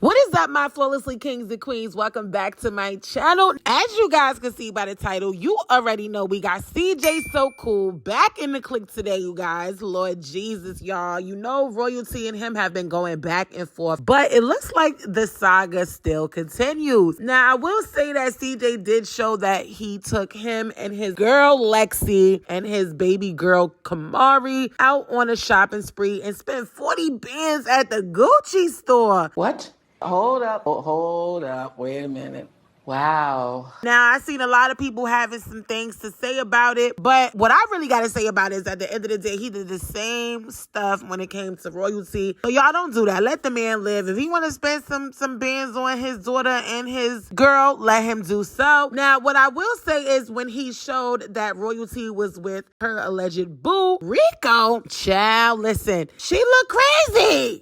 What is up, my flawlessly kings and queens? Welcome back to my channel. As you guys can see by the title, you already know we got CjSoCool back in the clique today, you guys. Lord Jesus, y'all. You know Royalty and him have been going back and forth, but it looks like the saga still continues. Now, I will say that CJ did show that he took him and his girl Lexi and his baby girl Kamari out on a shopping spree and spent 40 bands at the Gucci store. What? Hold up. Wait a minute. Wow. Now, I've seen a lot of people having some things to say about it, but what I really got to say about it is at the end of the day, he did the same stuff when it came to Royalty. So y'all don't do that. Let the man live. If he want to spend some bands on his daughter and his girl, let him do so. Now, what I will say is when he showed that Royalty was with her alleged boo, Rico, child, listen, she looked crazy.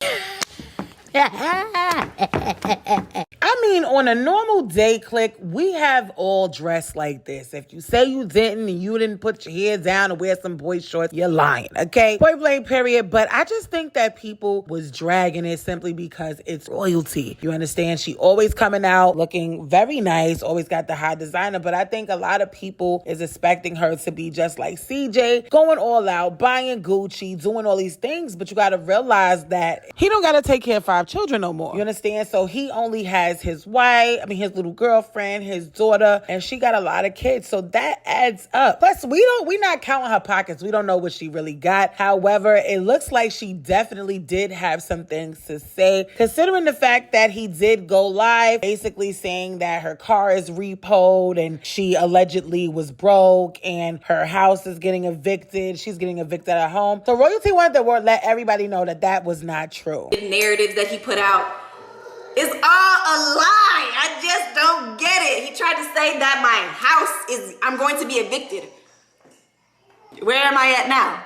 I mean, on a normal day, click, we have all dressed like this. If you say you didn't and you didn't put your hair down and wear some boy shorts, you're lying, okay? Point blank, period. But I just think that people was dragging it simply because it's Royalty. You understand? She always coming out looking very nice, always got the high designer. But I think a lot of people is expecting her to be just like CJ, going all out, buying Gucci, doing all these things. But you got to realize that he don't got to take care of 5 children no more. You understand? So he only has his wife, his little girlfriend, his daughter, and she got a lot of kids. So that adds up. Plus, we're not counting her pockets. We don't know what she really got. However, it looks like she definitely did have some things to say, considering the fact that he did go live, basically saying that her car is repoed and she allegedly was broke and her house is getting evicted. She's getting evicted at home. So Royalty wanted to let everybody know that that was not true. The narratives that he put out is all a lie. I just don't get it. He tried to say that my house is, I'm going to be evicted. Where am I at now?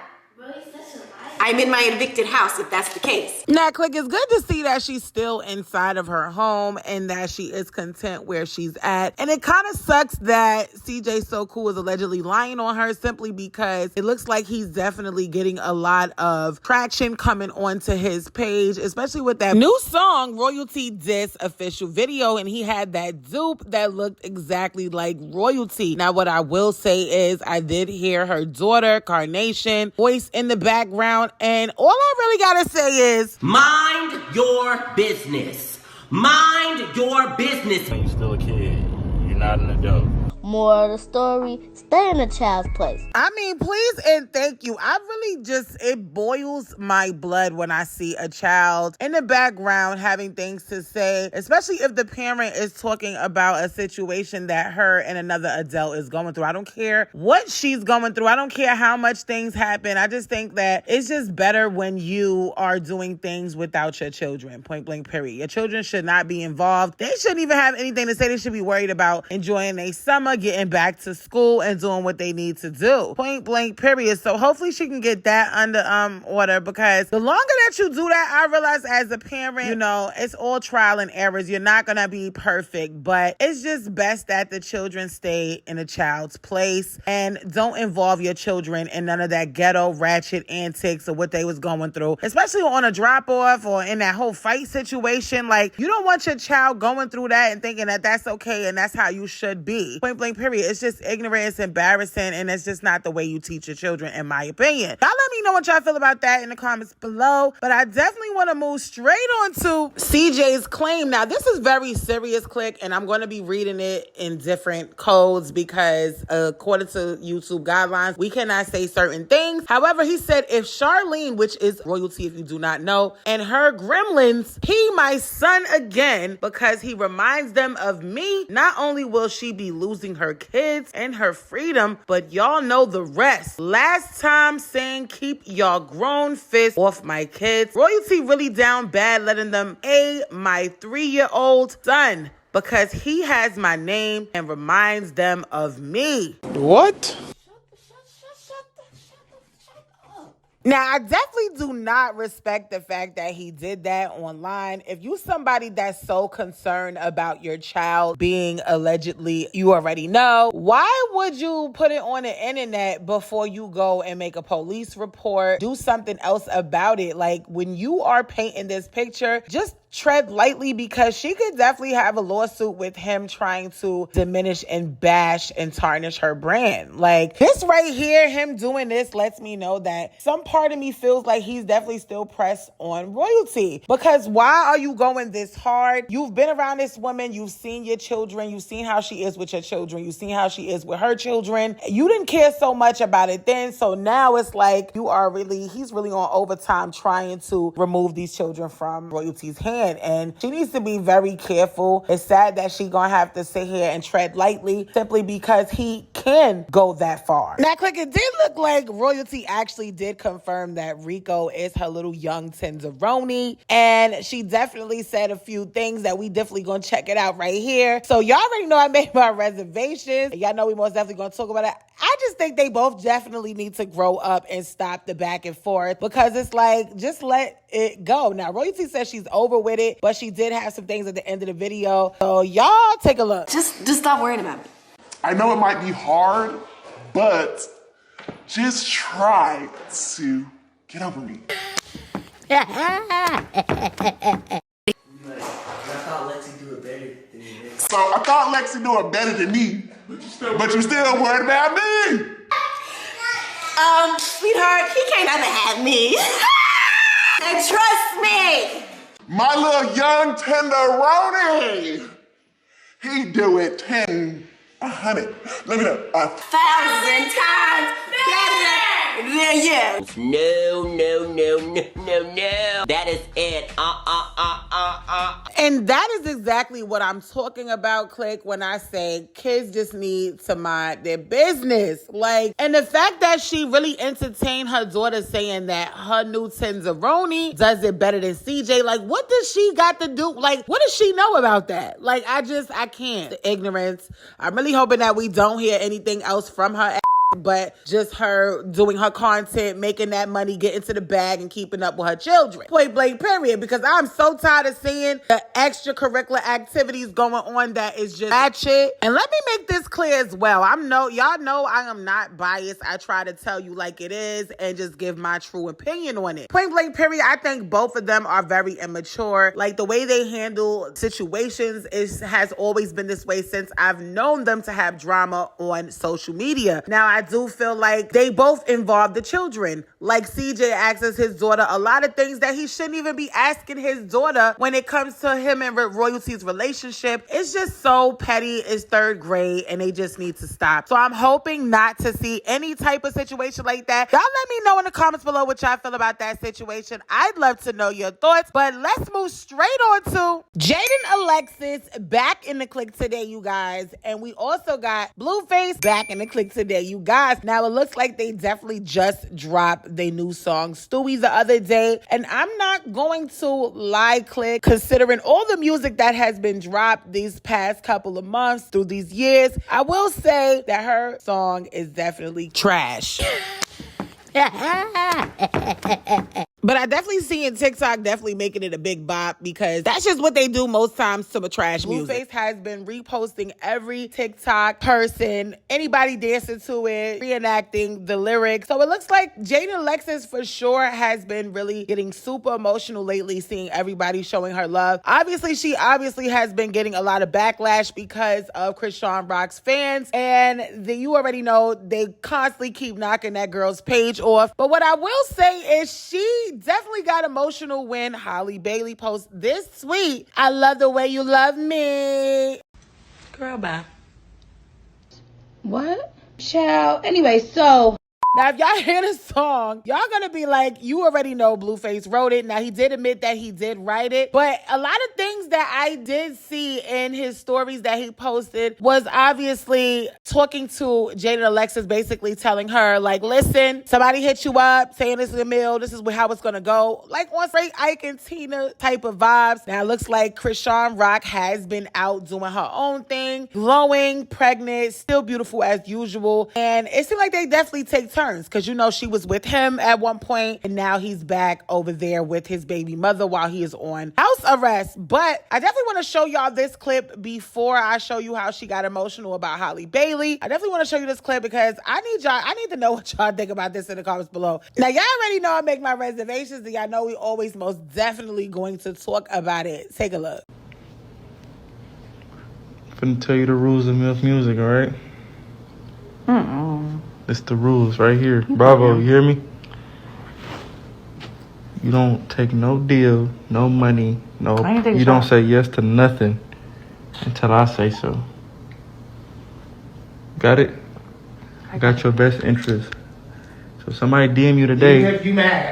I'm in my evicted house, if that's the case. Now, click, it's good to see that she's still inside of her home and that she is content where she's at. And it kind of sucks that CjSoCool is allegedly lying on her simply because it looks like he's definitely getting a lot of traction coming onto his page, especially with that new song, Royalty Diss official video. And he had that dupe that looked exactly like Royalty. Now, what I will say is I did hear her daughter, Carnation, voice in the background. And all I really gotta say is, mind your business. Mind your business. You're still a kid. You're not an adult. More of the story, stay in a child's place. I mean, please and thank you. I really it boils my blood when I see a child in the background having things to say, especially if the parent is talking about a situation that her and another adult is going through. I don't care what she's going through. I don't care how much things happen. I just think that it's just better when you are doing things without your children. Point blank, period. Your children should not be involved. They shouldn't even have anything to say. They should be worried about enjoying their summer, getting back to school and doing what they need to do. Point blank, period. So hopefully she can get that under order, because the longer that you do that, I realize as a parent, it's all trial and errors. You're not gonna be perfect, but it's just best that the children stay in a child's place and don't involve your children in none of that ghetto ratchet antics or what they was going through, especially on a drop off or in that whole fight situation. Like, you don't want your child going through that and thinking that that's okay and that's how you should be. Point blank, period. It's just ignorant, it's embarrassing, and it's just not the way you teach your children, in my opinion. Y'all let me know what y'all feel about that in the comments below, but I definitely want to move straight on to CJ's claim. Now, this is very serious, click, and I'm going to be reading it in different codes because according to YouTube guidelines, we cannot say certain things. However, he said if Charlene, which is Royalty if you do not know, and her gremlins pee my son again because he reminds them of me, not only will she be losing her kids and her freedom, but y'all know the rest. Last time saying keep y'all grown fists off my kids. Royalty really down bad letting them my 3-year-old son because he has my name and reminds them of me. What? Now, I definitely do not respect the fact that he did that online. If you somebody that's so concerned about your child being allegedly, you already know, why would you put it on the internet before you go and make a police report, do something else about it? Like, when you are painting this picture, just tread lightly, because she could definitely have a lawsuit with him trying to diminish and bash and tarnish her brand. Like, this right here, him doing this lets me know that some part of me feels like he's definitely still pressed on royalty. Because why are you going this hard? You've been around this woman, you've seen your children, you've seen how she is with your children, you've seen how she is with her children. You didn't care so much about it then, so now it's like he's really on overtime trying to remove these children from royalty's hand. And she needs to be very careful. It's sad that she gonna have to sit here and tread lightly simply because he can go that far. Now, Click, it did look like royalty actually did confirm that Rico is her little young tenderoni, and she definitely said a few things that we definitely gonna check it out right here. So y'all already know I made my reservations. Y'all know we most definitely gonna talk about it. I just think they both definitely need to grow up and stop the back and forth, because it's like, just let it go. Now, royalty says she's over with it, but she did have some things at the end of the video. So y'all take a look. Just stop worrying about it. I know it might be hard, but just try to get over me. I thought Lexi do it better than me. So I thought Lexi do it better than me, but you still worried about me. Sweetheart, he can't ever have me. And trust me. My little young tenderoni. He do it 10, 100, let me know, 1,000 times better than you. No. That is it. And that is exactly what I'm talking about, Click, when I say kids just need to mind their business. Like, and the fact that she really entertained her daughter saying that her new tenderoni does it better than CJ. Like, what does she got to do? Like, what does she know about that? Like, I can't. The ignorance. I'm really hoping that we don't hear anything else from her, but just her doing her content, making that money, getting to the bag, and keeping up with her children. Point blank, period. Because I'm so tired of seeing the extracurricular activities going on that is just ratchet. And let me make this clear as well. Y'all know I am not biased. I try to tell you like it is and just give my true opinion on it. Point blank, period. I think both of them are very immature. Like, the way they handle situations has always been this way since I've known them to have drama on social media. Now, I do feel like they both involve the children. Like, CJ asks his daughter a lot of things that he shouldn't even be asking his daughter when it comes to him and royalty's relationship. It's just so petty. It's third grade, and they just need to stop. So I'm hoping not to see any type of situation like that. Y'all let me know in the comments below what y'all feel about that situation. I'd love to know your thoughts, but let's move straight on to JaidynAlexis back in the click today, you guys. And we also got Blueface back in the click today, you guys. Now, it looks like they definitely just dropped their new song, Stewie, the other day. And I'm not going to lie, Click, considering all the music that has been dropped these past couple of months through these years, I will say that her song is definitely trash. But I definitely see in TikTok definitely making it a big bop, because that's just what they do most times to trash music. Blueface has been reposting every TikTok person, anybody dancing to it, reenacting the lyrics. So it looks like JaidynAlexis for sure has been really getting super emotional lately, seeing everybody showing her love. She obviously has been getting a lot of backlash because of ChriseanRock's fans. And you already know they constantly keep knocking that girl's page off. But what I will say is she definitely got emotional when Holly Bailey posts this tweet. I love the way you love me. Girl, bye. What? Child. Anyway, so Now, if y'all hear the song, y'all gonna be like, you already know Blueface wrote it. Now, he did admit that he did write it, but a lot of things that I did see in his stories that he posted was obviously talking to JaidynAlexis, basically telling her, like, listen, somebody hit you up saying this is a meal, this is how it's gonna go. Like on straight Ike and Tina type of vibes. Now, it looks like ChriseanRock has been out doing her own thing, glowing, pregnant, still beautiful as usual. And it seemed like they definitely take turns. turns because you know she was with him at one point and now he's back over there with his baby mother while he is on house arrest. But I definitely want to show y'all this clip before I show you how she got emotional about Holly Bailey. I definitely want to show you this clip because I need to know what y'all think about this in the comments below. Now, y'all already know I make my reservations and y'all know we always most definitely going to talk about it. Take a look. I'm finna tell you the rules of MILF music, alright? It's the rules right here. Bravo, you hear me? You don't take no deal, no money, you don't say yes to nothing until I say so. Got it? I got your best interest. So somebody DM you today.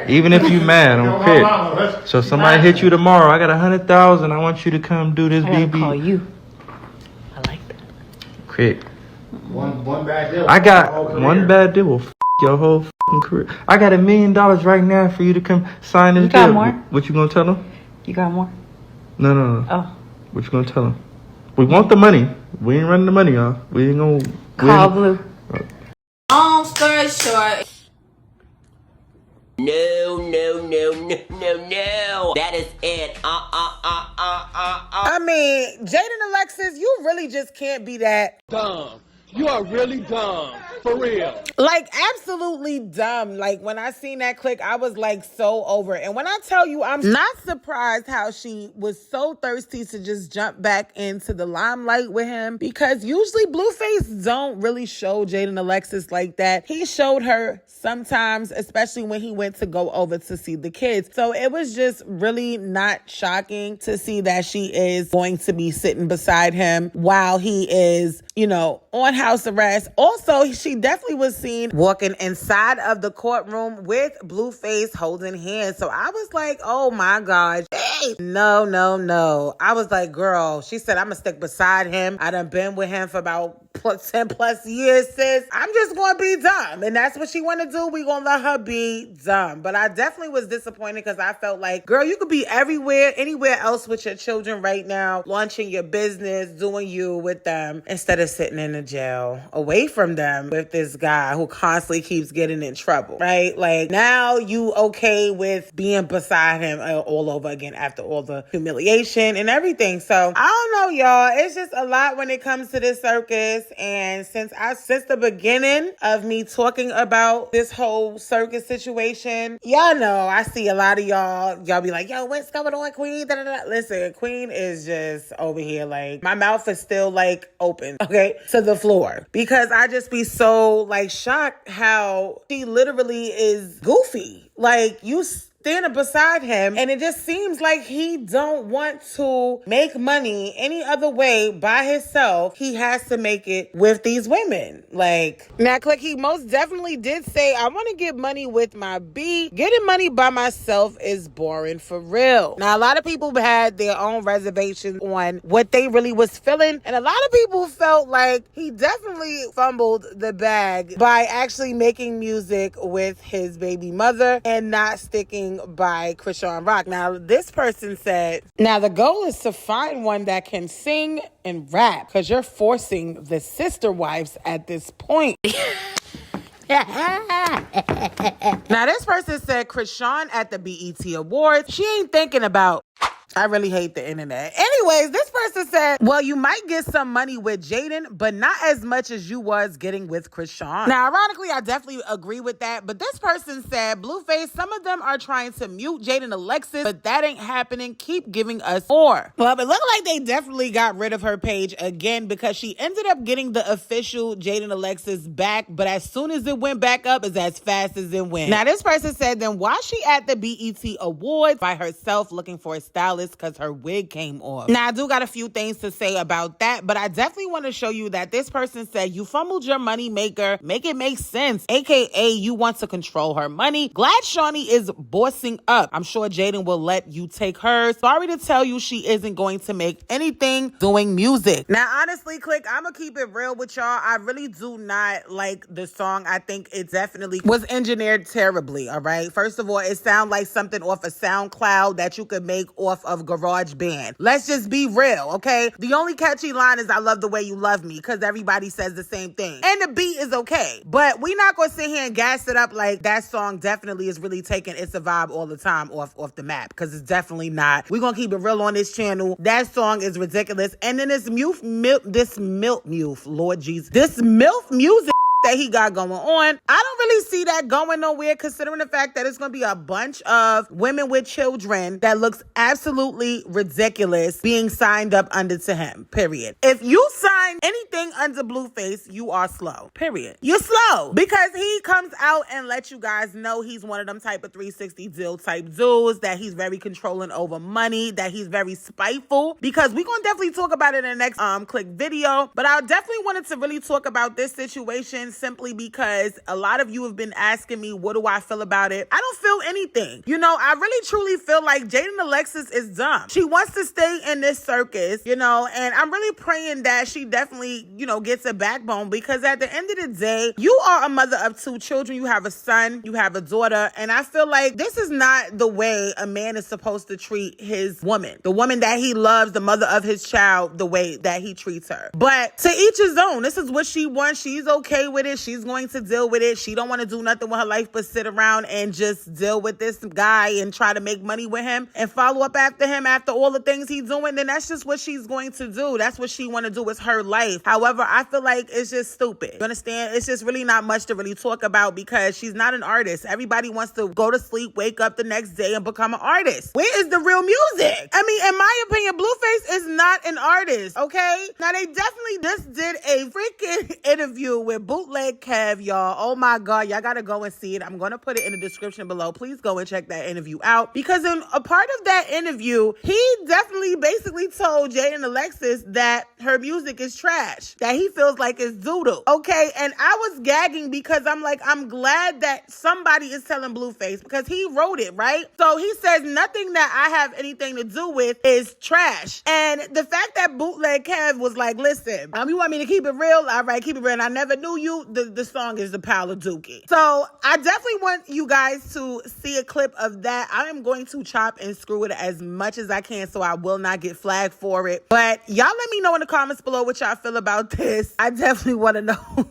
Even if you mad, I'm pissed. So somebody hit you tomorrow. I got 100,000. I want you to come do this, BB. I gotta call you. I like that. Quick. One bad deal. I got one bad deal will your whole fucking career. I got $1 million right now for you to come sign this deal. You got more? What you gonna tell them? You got more? No. Oh. What you gonna tell them? We want the money. We ain't running the money off. We ain't gonna call Blue. Long story short. No. That is it. I mean, JaidynAlexis, you really just can't be that Dumb. You are really dumb. For real. like absolutely dumb. Like when I seen that clip, I was like so over it. And when I tell you, I'm not surprised how she was so thirsty to just jump back into the limelight with him, because usually Blueface don't really show JaidynAlexis like that. He showed her sometimes, especially when he went to go over to see the kids. So it was just really not shocking to see that she is going to be sitting beside him while he is, you know, on house arrest. Also, she definitely was seen walking inside of the courtroom with Blueface holding hands. So I was like, oh my God. Hey, no. I was like, girl, she said, I'm gonna stick beside him. I done been with him for about 10 plus years, sis. I'm just gonna be dumb. And that's what she wanna do. We gonna let her be dumb. But I definitely was disappointed because I felt like, girl, you could be everywhere, anywhere else with your children right now, launching your business, doing you with them, instead of sitting in the jail away from them with this guy who constantly keeps getting in trouble, right? Like now you okay with being beside him all over again after all the humiliation and everything. So I don't know, y'all. It's just a lot when it comes to this circus. And since the beginning of me talking about this whole circus situation, y'all know I see a lot of y'all be like, yo, what's going on, Queen? Listen, Queen is just over here like, my mouth is still like open, okay, to the floor, because I just be so like shocked how she literally is goofy. Like you standing beside him, and it just seems like he don't want to make money any other way by himself. He has to make it with these women. Like, now, click, he most definitely did say, I want to get money with my B. Getting money by myself is boring for real. Now, a lot of people had their own reservations on what they really was feeling, and a lot of people felt like he definitely fumbled the bag by actually making music with his baby mother and not sticking by ChriseanRock. Now, this person said, now the goal is to find one that can sing and rap, because you're forcing the sister wives at this point. Now, this person said Chrisean at the BET Awards, she ain't thinking about. I really hate the internet. Anyways, this person said, well, you might get some money with Jaidyn, but not as much as you was getting with Chrisean. Now, ironically, I definitely agree with that. But this person said, Blueface, some of them are trying to mute JaidynAlexis, but that ain't happening. Keep giving us more. Well, it looked like they definitely got rid of her page again, because she ended up getting the official JaidynAlexis back. But as soon as it went back up, is as fast as it went. Now, this person said, then why she at the BET Awards by herself looking for a stylist because her wig came off? Now, I do got a few things to say about that, but I definitely want to show you that this person said, you fumbled your money maker. Make it make sense. AKA, you want to control her money. Glad Shawnee is bossing up. I'm sure Jaidyn will let you take hers. Sorry to tell you, she isn't going to make anything doing music. Now, honestly, click, I'm going to keep it real with y'all. I really do not like the song. I think it definitely was engineered terribly, all right? First of all, it sounds like something off of SoundCloud that you could make off of of Garage Band. Let's just be real, okay? The only catchy line is I love the way you love me, because everybody says the same thing. And the beat is okay. But we not going to sit here and gas it up like that song definitely is really taking It's a Vibe All the Time off the map, because it's definitely not. We're going to keep it real on this channel. That song is ridiculous. And then this MILF music that he got going on, I don't really see that going nowhere, considering the fact that it's going to be a bunch of women with children that looks absolutely ridiculous being signed up under to him, period. If you sign anything under Blueface, you are slow, period. You're slow, because he comes out and lets you guys know he's one of them type of 360 deal type dudes, that he's very controlling over money, that he's very spiteful, because we're going to definitely talk about it in the next click video. But I definitely wanted to really talk about this situation simply because a lot of you have been asking me, what do I feel about it? I don't feel anything. You know, I really truly feel like JaidynAlexis is dumb. She wants to stay in this circus, you know, and I'm really praying that she definitely, you know, gets a backbone, because at the end of the day, you are a mother of 2 children. You have a son, you have a daughter, and I feel like this is not the way a man is supposed to treat his woman, the woman that he loves, the mother of his child, the way that he treats her. But to each his own. This is what she wants. She's okay with it. She's going to deal with it. She don't want to do nothing with her life but sit around and just deal with this guy and try to make money with him and follow up after him after all the things he's doing. Then that's just what she's going to do. That's what she want to do. It's her life. However, I feel like it's just stupid. You understand? It's just really not much to really talk about, because she's not an artist. Everybody wants to go to sleep, wake up the next day and become an artist. Where is the real music? I mean, in my opinion, Blueface is not an artist, okay? Now, they definitely just did a freaking interview with Bootleg Kev, y'all. Oh my God, y'all gotta go and see it. I'm gonna put it in the description below. Please go and check that interview out, because in a part of that interview, he definitely basically told JaidynAlexis that her music is trash, that he feels like it's doodle, okay? And I was gagging, because I'm like, I'm glad that somebody is telling Blueface, because he wrote it, right? So he says nothing that I have anything to do with is trash. And the fact that Bootleg Kev was like, listen, you want me to keep it real? All right, keep it real. And I never knew you. The song is The Pile of Dookie. So I definitely want you guys to see a clip of that. I am going to chop and screw it as much as I can, so I will not get flagged for it. But y'all let me know in the comments below what y'all feel about this. I definitely want to know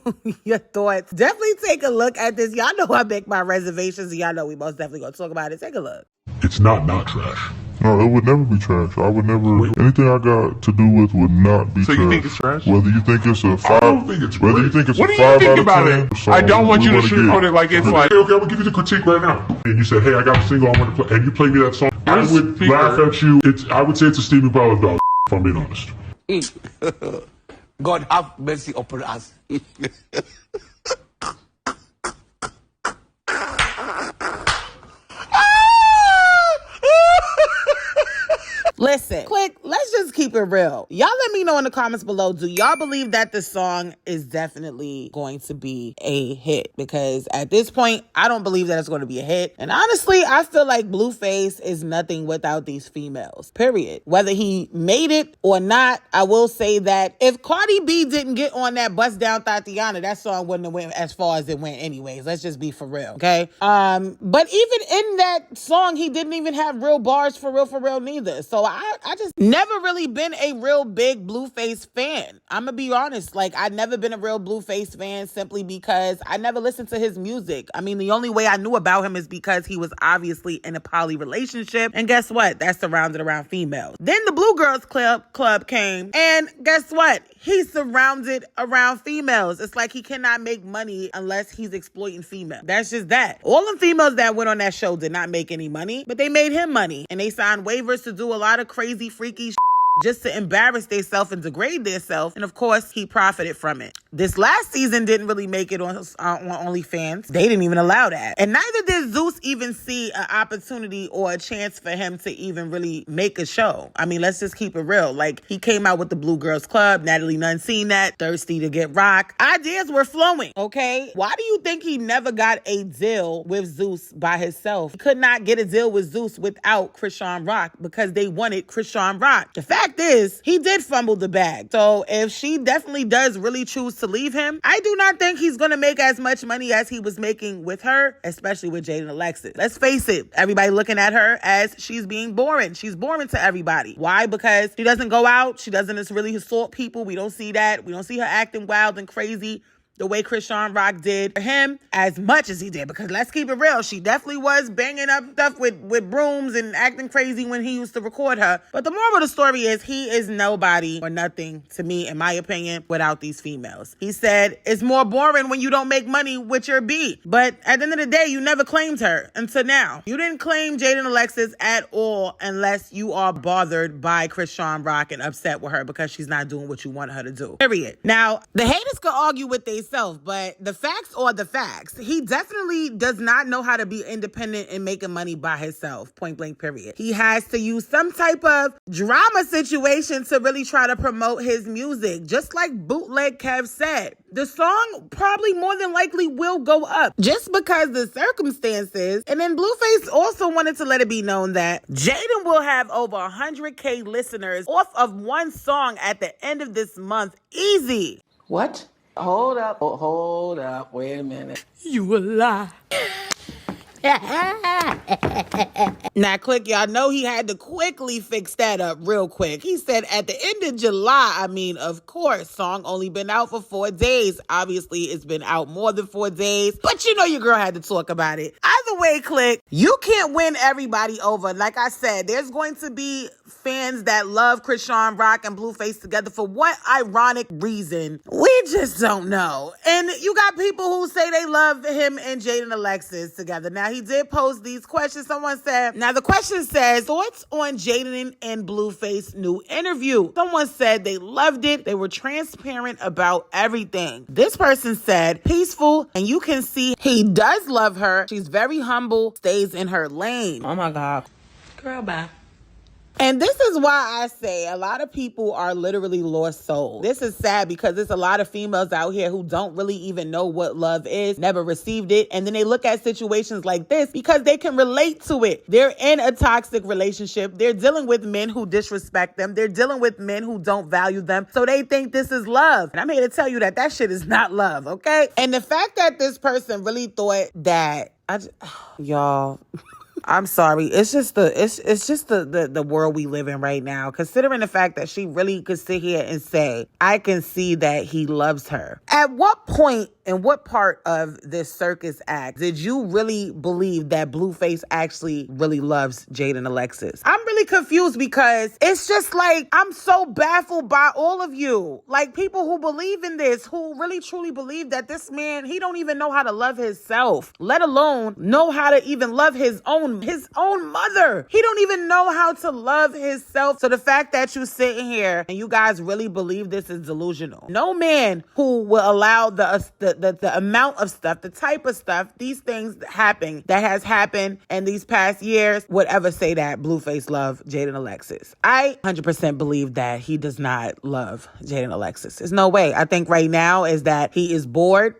your thoughts. Definitely take a look at this. Y'all know I make my reservations, and y'all know we most definitely going to talk about it. Take a look. It's not trash. No, it would never be trash. I would never. Anything I got to do with would not be trash. So you think it's trash? Whether you think it's a 5, I don't think it's whether you think it's a 5 out of 10. What do you think about it? I don't want you to sugarcoat it like it's like. Okay, I'm gonna give you the critique right now. And you said, hey, I got a single I want to play, and you play me that song. I would laugh at you. I would say it's a Stewie Ballard dog. If I'm being honest. God have mercy upon us. Listen, let's just keep it real. Y'all let me know in the comments below, do y'all believe that the song is definitely going to be a hit? Because at this point, I don't believe that it's going to be a hit. And honestly, I feel like Blueface is nothing without these females, period. Whether he made it or not, I will say that if Cardi B didn't get on that Bust Down Tatiana, that song wouldn't have went as far as it went anyways. Let's just be for real, okay? But even in that song, he didn't even have real bars for real neither. So I just never really been a real big Blueface fan. I'm gonna be honest. Like, I've never been a real Blueface fan simply because I never listened to his music. I mean, the only way I knew about him is because he was obviously in a poly relationship. And guess what? That's surrounded around females. Then the Blue Girls Club came. And guess what? He's surrounded around females. It's like he cannot make money unless he's exploiting females. That's just that. All the females that went on that show did not make any money, but they made him money. And they signed waivers to do a lot of crazy, freaky just to embarrass themselves and degrade themselves. And of course, he profited from it. This last season didn't really make it on OnlyFans. They didn't even allow that. And neither did Zeus even see an opportunity or a chance for him to even really make a show. I mean, let's just keep it real. Like, he came out with the Blue Girls Club. Natalie Nunn seen that. Thirsty to get rock. Ideas were flowing, okay? Why do you think he never got a deal with Zeus by himself? He could not get a deal with Zeus without ChriseanRock because they wanted ChriseanRock. The fact is, he did fumble the bag. So if she definitely does really choose to to leave him, I do not think he's going to make as much money as he was making with her, especially with JaidynAlexis. Let's face it, everybody looking at her as she's being boring. She's boring to everybody. Why? Because she doesn't go out. She doesn't really assault people. We don't see that. We don't see her acting wild and crazy the way ChriseanRock did for him as much as he did. Because let's keep it real, she definitely was banging up stuff with brooms and acting crazy when he used to record her. But the moral of the story is he is nobody or nothing to me, in my opinion, without these females. He said, it's more boring when you don't make money with your B. But at the end of the day, you never claimed her until now. You didn't claim JaidynAlexis at all unless you are bothered by ChriseanRock and upset with her because she's not doing what you want her to do. Period. Now, the haters could argue with themselves, but the facts are the facts. He definitely does not know how to be independent and making money by himself, point blank period. He has to use some type of drama situation to really try to promote his music. Just like Bootleg Kev said, the song probably more than likely will go up just because the circumstances. And then Blueface also wanted to let it be known that Jaidyn will have over 100K listeners off of one song at the end of this month. Easy. What? Hold up. Oh, hold up. Wait a minute. You a lie. Now, Click, y'all know he had to quickly fix that up real quick. He said at the end of July, of course, song only been out for 4 days. Obviously, it's been out more than 4 days, but you know your girl had to talk about it. Either way, Click, you can't win everybody over. Like I said, there's going to be fans that love ChriseanRock and Blueface together for what ironic reason? We just don't know. And you got people who say they love him and JaidynAlexis together. Now, he did post these questions. Someone said, now the question says, thoughts on Jaidyn and Blueface new interview? Someone said they loved it. They were transparent about everything. This person said, peaceful, and you can see he does love her. She's very humble, stays in her lane. Oh my God. Girl, bye. And this is why I say a lot of people are literally lost souls. This is sad because there's a lot of females out here who don't really even know what love is, never received it. And then they look at situations like this because they can relate to it. They're in a toxic relationship. They're dealing with men who disrespect them. They're dealing with men who don't value them. So they think this is love. And I'm here to tell you that shit is not love, okay? And the fact that this person really thought that, y'all... I'm sorry. It's just the world we live in right now. Considering the fact that she really could sit here and say, I can see that he loves her. At what point and what part of this circus act did you really believe that Blueface actually really loves JaidynAlexis? I'm really confused because it's just like, I'm so baffled by all of you. Like people who believe in this, who really truly believe that this man, he don't even know how to love himself, let alone know how to even love his own mother. He don't even know how to love himself. So the fact that you sitting here and you guys really believe this is delusional. No man who will allow the amount of stuff, the type of stuff, these things that has happened in these past years would ever say that Blueface loved JaidynAlexis. I 100% believe that he does not love JaidynAlexis. There's no way. I think right now is that he is bored.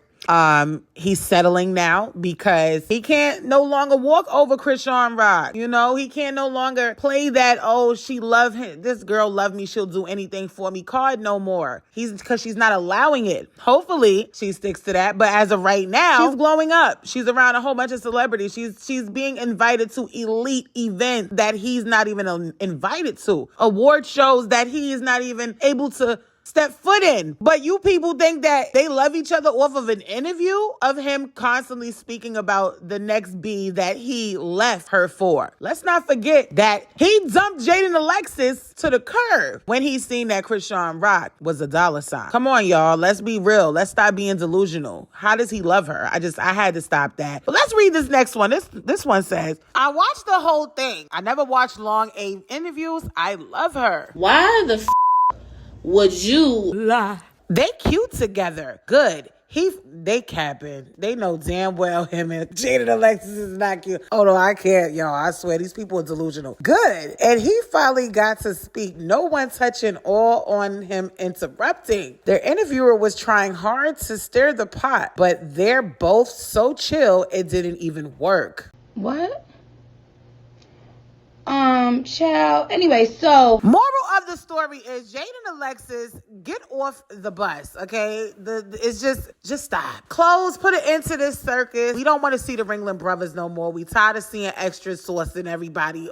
He's settling now because he can't no longer walk over ChriseanRock. You know, he can't no longer play that, oh, she loved him. This girl loved me. She'll do anything for me card no more. Because she's not allowing it. Hopefully she sticks to that. But as of right now, she's blowing up. She's around a whole bunch of celebrities. She's being invited to elite events that he's not even invited to. Award shows that he is not even able to step foot in. But you people think that they love each other off of an interview of him constantly speaking about the next B that he left her for. Let's not forget that he dumped JaidynAlexis to the curb when he seen that ChriseanRock was a dollar sign. Come on, y'all. Let's be real. Let's stop being delusional. How does he love her? I had to stop that. But let's read this next one. This one says, I watched the whole thing. I never watched long A interviews. I love her. Why the would you lie? They cute together. Good. They capping. They know damn well him and JaidynAlexis is not cute. Oh no, I can't, y'all. I swear these people are delusional. Good. And he finally got to speak. No one touching, all on him interrupting. Their interviewer was trying hard to stir the pot, but they're both so chill it didn't even work. What? Child. Anyway, so moral of the story is JaidynAlexis, get off the bus, okay? It's just stop. Close, put it into this circus. We don't want to see the Ringling Brothers no more. We tired of seeing extra sauce in everybody.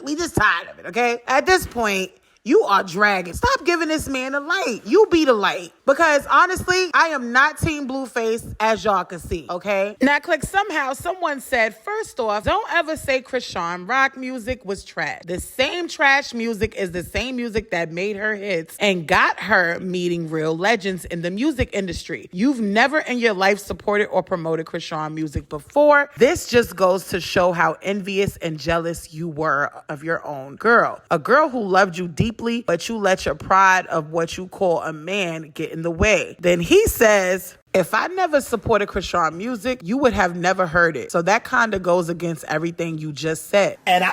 We just tired of it, okay? At this point, you are dragging. Stop giving this man the light. You be the light. Because honestly, I am not Team Blueface, as y'all can see, okay? Now, click somehow, someone said, first off, don't ever say ChriseanRock music was trash. The same trash music is the same music that made her hits and got her meeting real legends in the music industry. You've never in your life supported or promoted Chrisean music before. This just goes to show how envious and jealous you were of your own girl. A girl who loved you deeply, but you let your pride of what you call a man get in the way. Then he says, if I never supported Chrisean music, you would have never heard it. So that kind of goes against everything you just said. And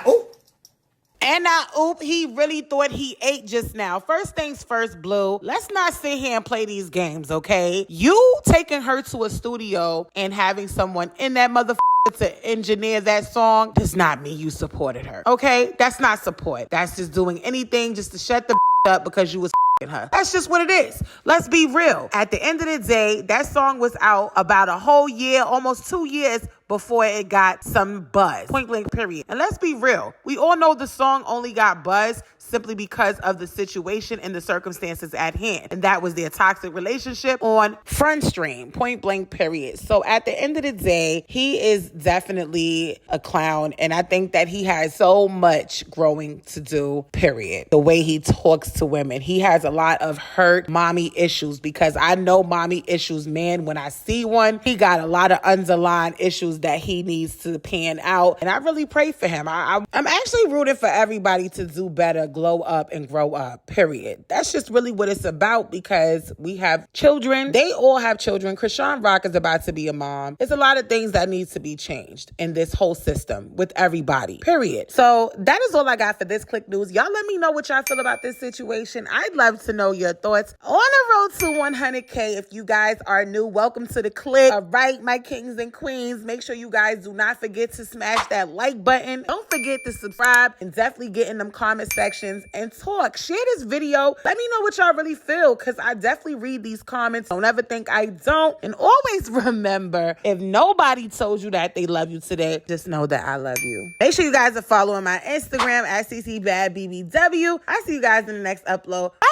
he really thought he ate just now. First things first, Blue, let's not sit here and play these games, okay? You taking her to a studio and having someone in that motherfucker to engineer that song does not mean you supported her, okay? That's not support. That's just doing anything just to shut the up because you was her. That's just what it is. Let's be real. At the end of the day, that song was out about a whole year, almost 2 years before it got some buzz. Point blank, period. And let's be real. We all know the song only got buzz simply because of the situation and the circumstances at hand. And that was their toxic relationship on Front Stream. Point blank, period. So at the end of the day, he is definitely a clown. And I think that he has so much growing to do, period. The way he talks to women. He has a lot of hurt mommy issues because I know mommy issues, man. When I see one, he got a lot of underlying issues that he needs to pan out. And I really pray for him. I'm actually rooting for everybody to do better, glow up and grow up, period. That's just really what it's about because we have children. They all have children. ChriseanRock is about to be a mom. There's a lot of things that needs to be changed in this whole system with everybody, period. So that is all I got for this Click News. Y'all let me know what y'all feel about this situation. I'd love to know your thoughts. On the road to 100K, if you guys are new, welcome to the Click. All right, my kings and queens, make sure you guys do not forget to smash that like button. Don't forget to subscribe and definitely get in them comment sections and talk. Share this video. Let me know what y'all really feel because I definitely read these comments. Don't ever think I don't. And always remember, if nobody told you that they love you today, just know that I love you. Make sure you guys are following my Instagram at CCBadBBW. I see you guys in the next upload. Bye!